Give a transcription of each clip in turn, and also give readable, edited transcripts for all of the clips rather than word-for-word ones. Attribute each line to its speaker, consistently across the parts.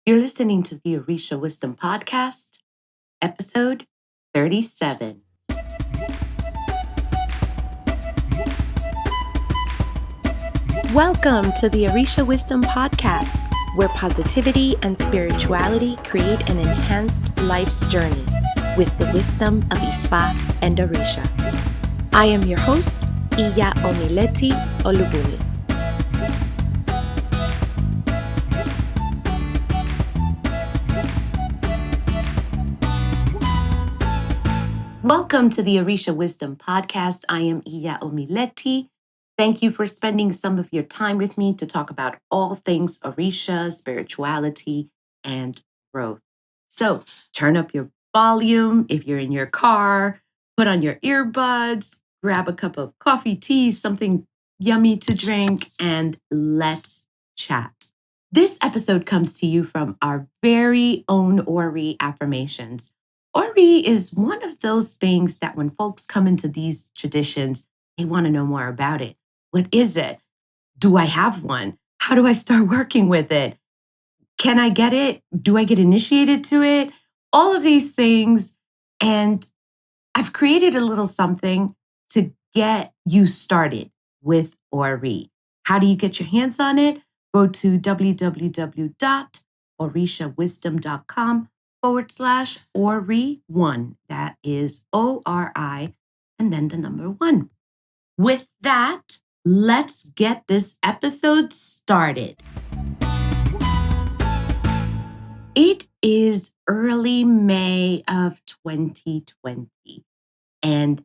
Speaker 1: You're listening to the Orisha Wisdom Podcast, episode 37. Welcome to the Orisha Wisdom Podcast, where positivity and spirituality create an enhanced life's journey with the wisdom of Ifa and Orisha. I am your host, Omileti Olubunmi. Welcome to the Orisha Wisdom Podcast. I am Omileti. Thank you for spending some of your time with me to talk about all things Orisha, spirituality, and growth. So turn up your volume if you're in your car, put on your earbuds, grab a cup of coffee, tea, something yummy to drink, and let's chat. This episode comes to you from our very own Ori affirmations. Ori is one of those things that when folks come into these traditions, they want to know more about it. What is it? Do I have one? How do I start working with it? Can I get it? Do I get initiated to it? All of these things. And I've created a little something to get you started with Ori. How do you get your hands on it? Go to www.orishawisdom.com/Ori1. That is ORI and then the number 1. With that, let's get this episode started. It is early May of 2020, and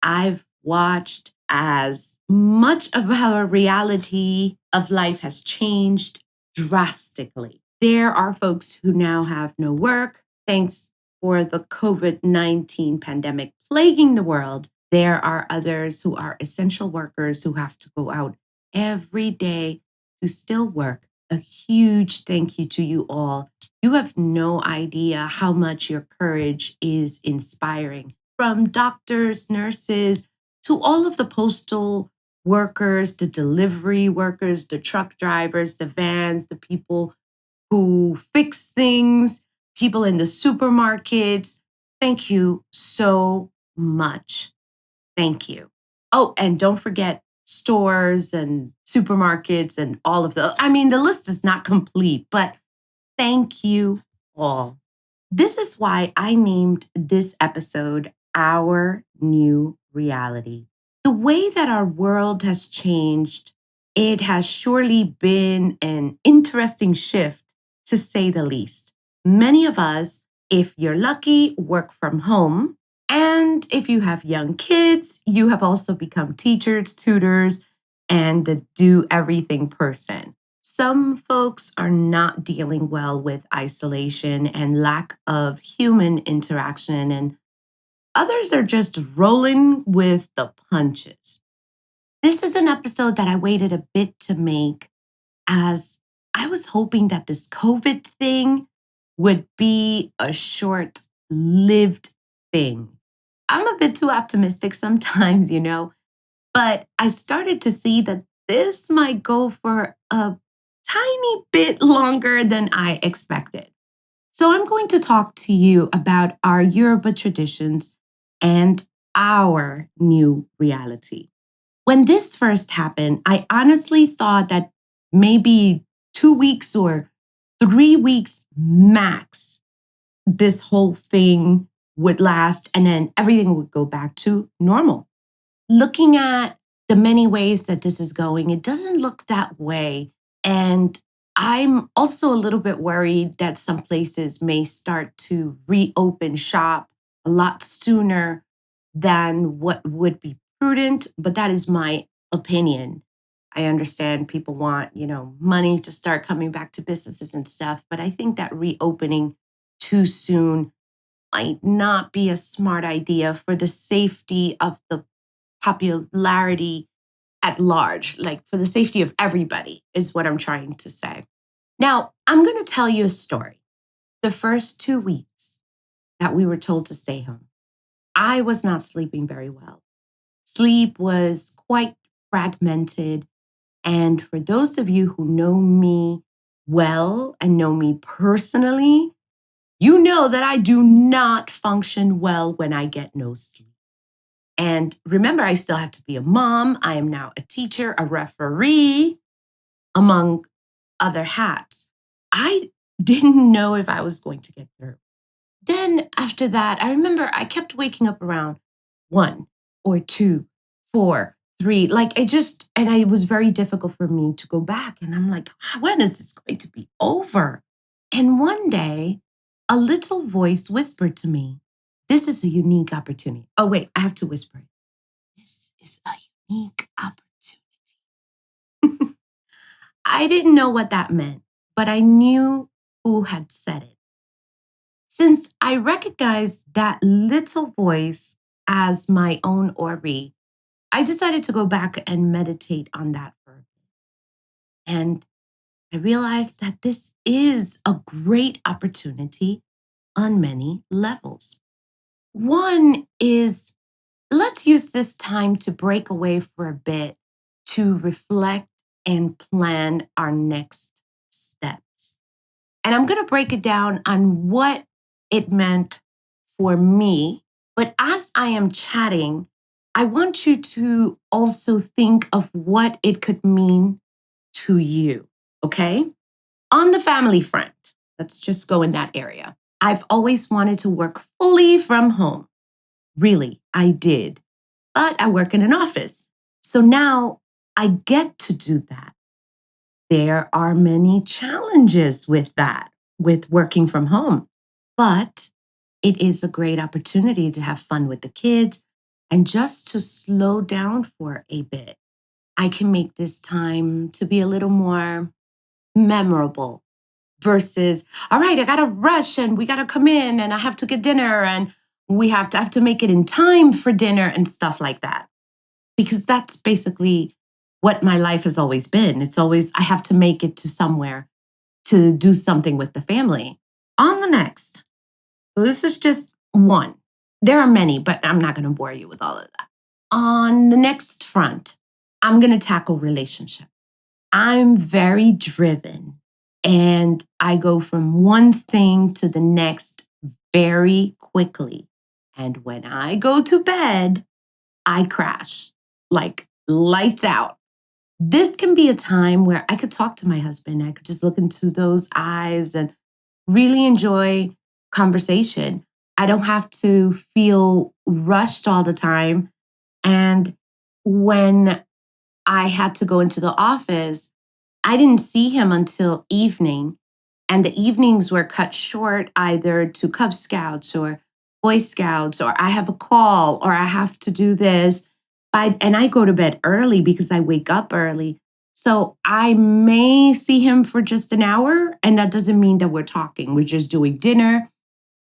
Speaker 1: I've watched as much of our reality of life has changed drastically. There are folks who now have no work thanks for the COVID-19 pandemic plaguing the world. There are others who are essential workers who have to go out every day to still work. A huge thank you to you all. You have no idea how much your courage is inspiring. From doctors, nurses, to all of the postal workers, the delivery workers, the truck drivers, the vans, the people who fix things, people in the supermarkets. Thank you so much. Thank you. Oh, and don't forget stores and supermarkets and all of the list is not complete, but thank you all. This is why I named this episode Our New Reality. The way that our world has changed, it has surely been an interesting shift, to say the least. Many of us, if you're lucky, work from home. And if you have young kids, you have also become teachers, tutors, and a do everything person. Some folks are not dealing well with isolation and lack of human interaction, and others are just rolling with the punches. This is an episode that I waited a bit to make, as I was hoping that this COVID thing would be a short-lived thing. I'm a bit too optimistic sometimes, but I started to see that this might go for a tiny bit longer than I expected. So I'm going to talk to you about our Yoruba traditions and our new reality. When this first happened, I honestly thought that maybe 2 weeks or 3 weeks max, this whole thing would last and then everything would go back to normal. Looking at the many ways that this is going, it doesn't look that way. And I'm also a little bit worried that some places may start to reopen shop a lot sooner than what would be prudent, but that is my opinion. I understand people want, money to start coming back to businesses and stuff, but I think that reopening too soon might not be a smart idea for the safety of the popularity at large, like for the safety of everybody is what I'm trying to say. Now, I'm going to tell you a story. The first 2 weeks that we were told to stay home, I was not sleeping very well. Sleep was quite fragmented. And for those of you who know me, well and know me personally, you know that I do not function well when I get no sleep. And remember, I still have to be a mom. I am now a teacher, a referee, among other hats. I didn't know if I was going to get through. Then after that, I remember I kept waking up around 1 or 2, 4, 3. Like and it was very difficult for me to go back. And I'm like, when is this going to be over? And one day, a little voice whispered to me, this is a unique opportunity. Oh, wait, I have to whisper it. This is a unique opportunity. I didn't know what that meant, but I knew who had said it. Since I recognized that little voice as my own Ori, I decided to go back and meditate on that for a bit. And I realized that this is a great opportunity on many levels. One is, let's use this time to break away for a bit to reflect and plan our next steps. And I'm going to break it down on what it meant for me. But as I am chatting, I want you to also think of what it could mean to you. Okay. On the family front, let's just go in that area. I've always wanted to work fully from home. Really, I did. But I work in an office. So now I get to do that. There are many challenges with that, with working from home, but it is a great opportunity to have fun with the kids and just to slow down for a bit. I can make this time to be a little more memorable versus, all right, I got to rush and we got to come in and I have to get dinner and I have to make it in time for dinner and stuff like that. Because that's basically what my life has always been. It's always, I have to make it to somewhere to do something with the family. On the next, so this is just one. There are many, but I'm not going to bore you with all of that. On the next front, I'm going to tackle relationship. I'm very driven and I go from one thing to the next very quickly. And when I go to bed, I crash like lights out. This can be a time where I could talk to my husband. I could just look into those eyes and really enjoy conversation. I don't have to feel rushed all the time. And when I had to go into the office, I didn't see him until evening. And the evenings were cut short either to Cub Scouts or Boy Scouts, or I have a call, or I have to do this. And I go to bed early because I wake up early. So I may see him for just an hour. And that doesn't mean that we're talking. We're just doing dinner.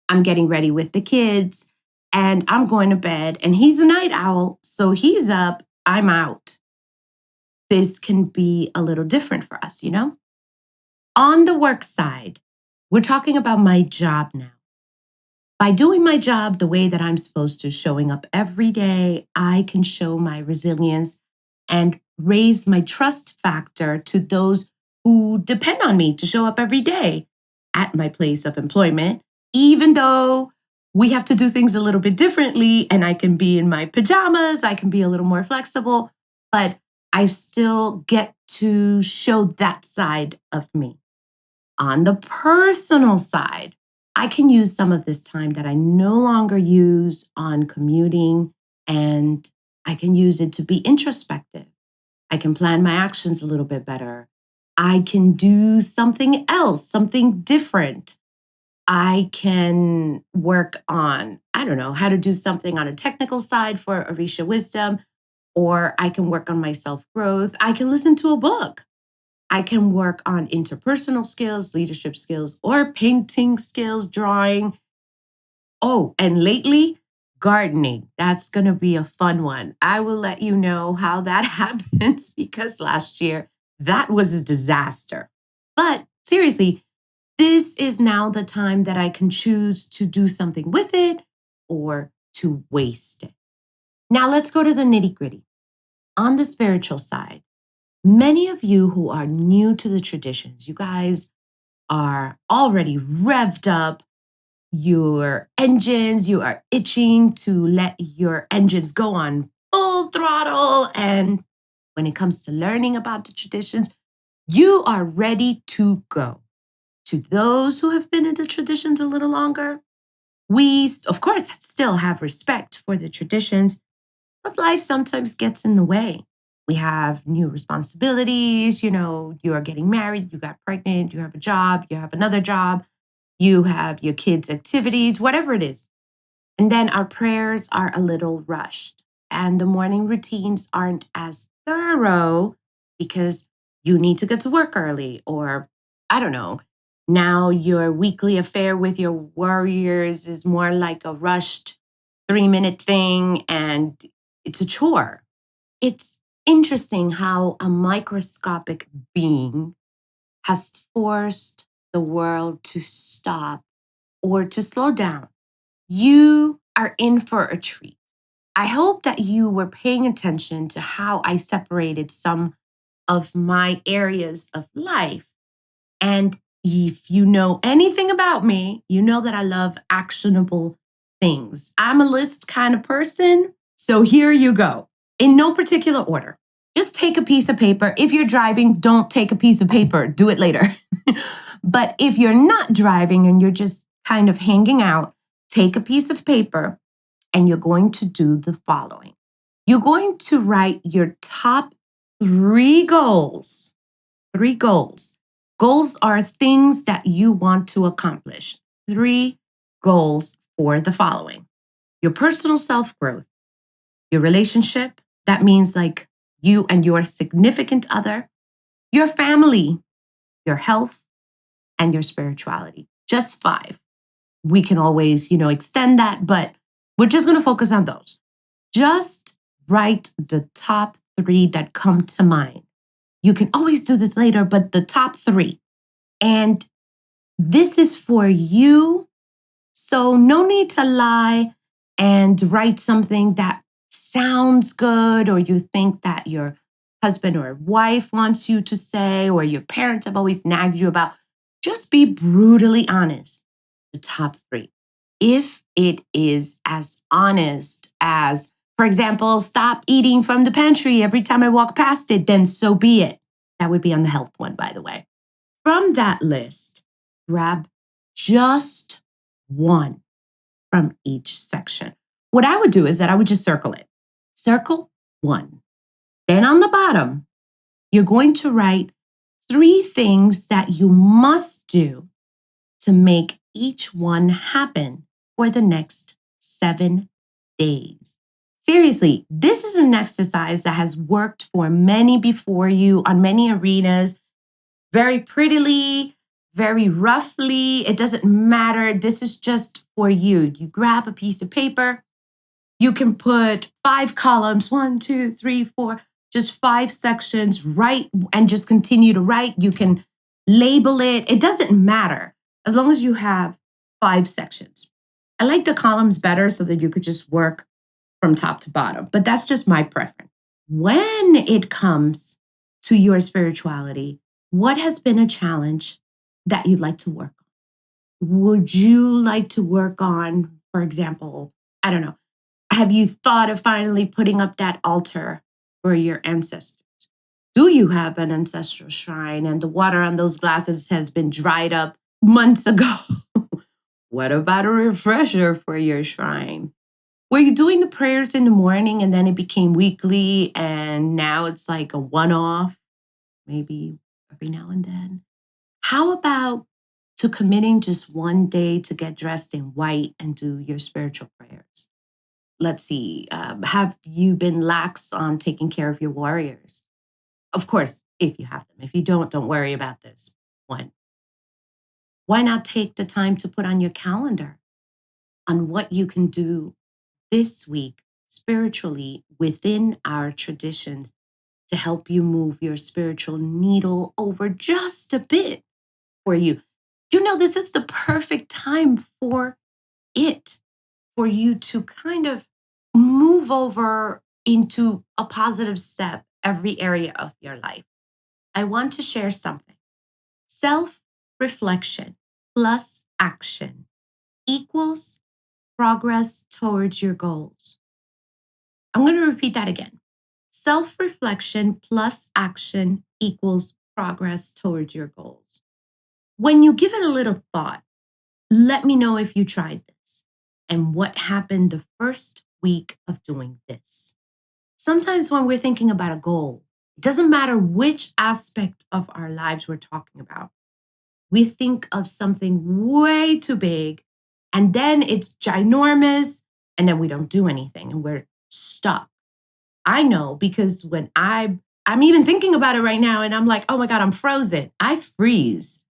Speaker 1: I'm getting ready with the kids and I'm going to bed. And he's a night owl. So he's up, I'm out. This can be a little different for us, you know? On the work side, we're talking about my job now. By doing my job the way that I'm supposed to, showing up every day, I can show my resilience and raise my trust factor to those who depend on me to show up every day at my place of employment, even though we have to do things a little bit differently and I can be in my pajamas, I can be a little more flexible, but I still get to show that side of me. On the personal side, I can use some of this time that I no longer use on commuting and I can use it to be introspective. I can plan my actions a little bit better. I can do something else, something different. I can work on, I don't know, how to do something on a technical side for Orisha Wisdom, or I can work on my self growth. I can listen to a book. I can work on interpersonal skills, leadership skills, or painting skills, drawing. Oh, and lately, gardening. That's going to be a fun one. I will let you know how that happens because last year that was a disaster. But seriously, this is now the time that I can choose to do something with it or to waste it. Now let's go to the nitty gritty. On the spiritual side, Many of you who are new to the traditions, you guys are already revved up your engines. You are itching to let your engines go on full throttle. And when it comes to learning about the traditions, you are ready to go. To those who have been in the traditions a little longer, we, of course, still have respect for the traditions, but life sometimes gets in the way. We have new responsibilities. You are getting married, you got pregnant, you have a job, you have another job, you have your kids' activities, whatever it is. And then our prayers are a little rushed, and the morning routines aren't as thorough because you need to get to work early, or I don't know. Now your weekly affair with your warriors is more like a rushed 3-minute thing, and it's a chore. It's interesting how a microscopic being has forced the world to stop or to slow down. You are in for a treat. I hope that you were paying attention to how I separated some of my areas of life. And if you know anything about me, you know that I love actionable things. I'm a list kind of person. So here you go, in no particular order. Just take a piece of paper. If you're driving, don't take a piece of paper, do it later. But if you're not driving and you're just kind of hanging out, take a piece of paper and you're going to do the following. You're going to write your top three goals. Three goals. Goals are things that you want to accomplish. Three goals for the following: your personal self growth, your relationship. That means like you and your significant other, your family, your health, and your spirituality. Just five. We can always, extend that, but we're just going to focus on those. Just write the top three that come to mind. You can always do this later, but the top three. And this is for you. So no need to lie and write something that sounds good, or you think that your husband or wife wants you to say, or your parents have always nagged you about. Just be brutally honest. The top three. If it is as honest as, for example, stop eating from the pantry every time I walk past it, then so be it. That would be on the health one, by the way. From that list, grab just one from each section. What I would do is that I would just circle it. Circle one. Then on the bottom, you're going to write three things that you must do to make each one happen for the next 7 days. Seriously, this is an exercise that has worked for many before you on many arenas, very prettily, very roughly. It doesn't matter. This is just for you. You grab a piece of paper. You can put 5 columns, 1, 2, 3, 4, just 5 sections, write and just continue to write. You can label it. It doesn't matter as long as you have 5 sections. I like the columns better so that you could just work from top to bottom, but that's just my preference. When it comes to your spirituality, what has been a challenge that you'd like to work on? Would you like to work on, for example, I don't know, have you thought of finally putting up that altar for your ancestors? Do you have an ancestral shrine and the water on those glasses has been dried up months ago? What about a refresher for your shrine? Were you doing the prayers in the morning and then it became weekly and now it's like a one off, maybe every now and then? How about to committing just one day to get dressed in white and do your spiritual prayers? Let's see, have you been lax on taking care of your warriors? Of course, if you have them. If you don't worry about this one. Why not take the time to put on your calendar on what you can do this week spiritually within our traditions to help you move your spiritual needle over just a bit for you? This is the perfect time for it, for you to kind of move over into a positive step every area of your life. I want to share something. Self-reflection plus action equals progress towards your goals. I'm going to repeat that again. Self-reflection plus action equals progress towards your goals. When you give it a little thought, let me know if you tried this and what happened the first week of doing this. Sometimes when we're thinking about a goal, it doesn't matter which aspect of our lives we're talking about. We think of something way too big, and then it's ginormous, and then we don't do anything and we're stuck. I know because when I'm even thinking about it right now and I'm like, oh my God, I'm frozen. I freeze.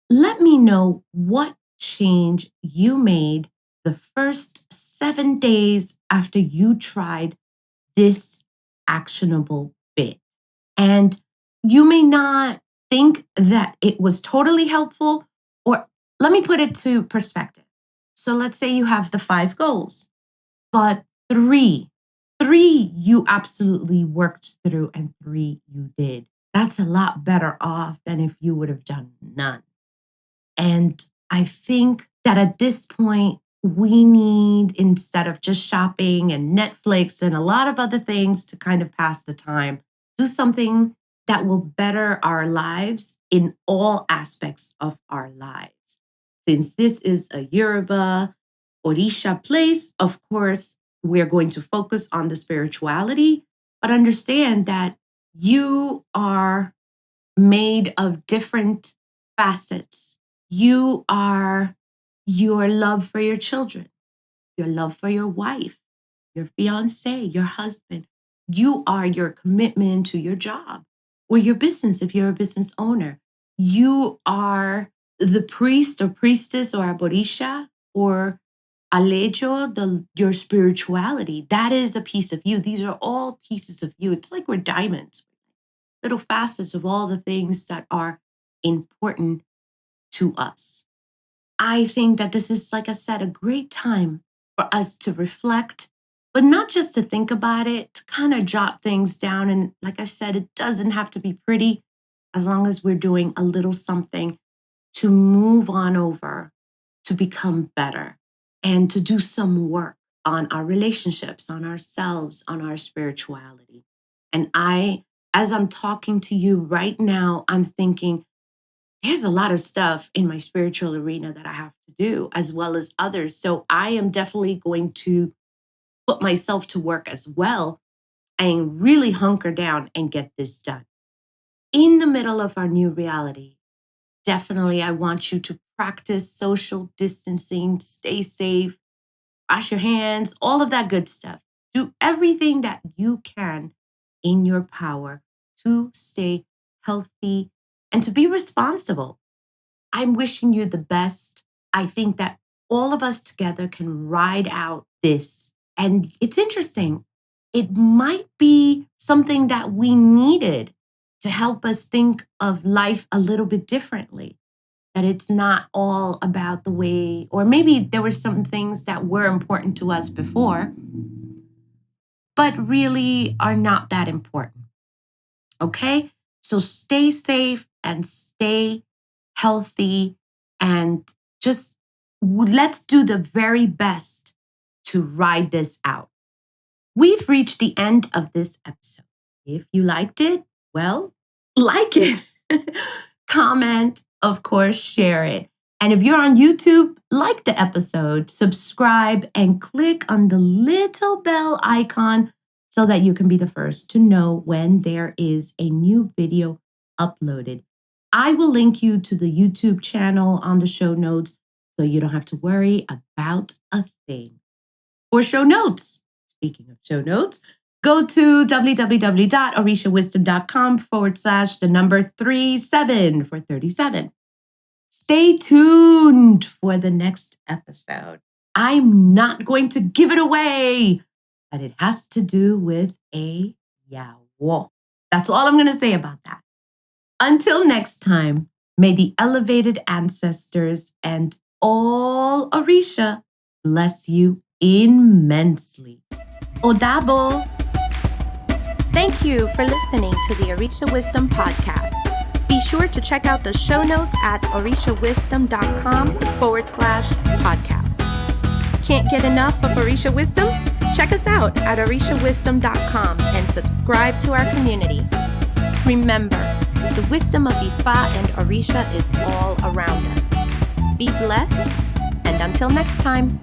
Speaker 1: Let me know what change you made the first 7 days after you tried this actionable bit. And you may not think that it was totally helpful, or let me put it to perspective. So let's say you have the 5 goals, but three you absolutely worked through and 3 you did. That's a lot better off than if you would have done none. And I think that at this point, we need, instead of just shopping and Netflix and a lot of other things to kind of pass the time, do something that will better our lives in all aspects of our lives. Since this is a Yoruba Orisha place, of course, we're going to focus on the spirituality, but understand that you are made of different facets. You are your love for your children, your love for your wife, your fiance, your husband. You are your commitment to your job or your business if you're a business owner. You are the priest or priestess or aborisha or alejo, your spirituality. That is a piece of you. These are all pieces of you. It's like we're diamonds, little facets of all the things that are important to us. I think that this is, like I said, a great time for us to reflect, but not just to think about it, to kind of jot things down. And like I said, it doesn't have to be pretty as long as we're doing a little something to move on over, to become better, and to do some work on our relationships, on ourselves, on our spirituality. And as I'm talking to you right now, I'm thinking, there's a lot of stuff in my spiritual arena that I have to do, as well as others. So I am definitely going to put myself to work as well and really hunker down and get this done. In the middle of our new reality, definitely I want you to practice social distancing, stay safe, wash your hands, all of that good stuff. Do everything that you can in your power to stay healthy and to be responsible. I'm wishing you the best. I think that all of us together can ride out this. And it's interesting. It might be something that we needed to help us think of life a little bit differently. That it's not all about the way, or maybe there were some things that were important to us before, but really are not that important. Okay? So stay safe and stay healthy and just let's do the very best to ride this out. We've reached the end of this episode. If you liked it, well, like it, comment, of course, share it. And if you're on YouTube, like the episode, subscribe, and click on the little bell icon so that you can be the first to know when there is a new video uploaded. I will link you to the YouTube channel on the show notes so you don't have to worry about a thing. For show notes, speaking of show notes, go to www.orishawisdom.com/37 for 37. Stay tuned for the next episode. I'm not going to give it away, but it has to do with a yawo. That's all I'm going to say about that. Until next time, may the elevated ancestors and all Orisha bless you immensely. Odabo.
Speaker 2: Thank you for listening to the Orisha Wisdom Podcast. Be sure to check out the show notes at orishawisdom.com/podcast. Can't get enough of Orisha Wisdom? Check us out at orishawisdom.com and subscribe to our community. Remember, the wisdom of Ifa and Orisha is all around us. Be blessed, and until next time.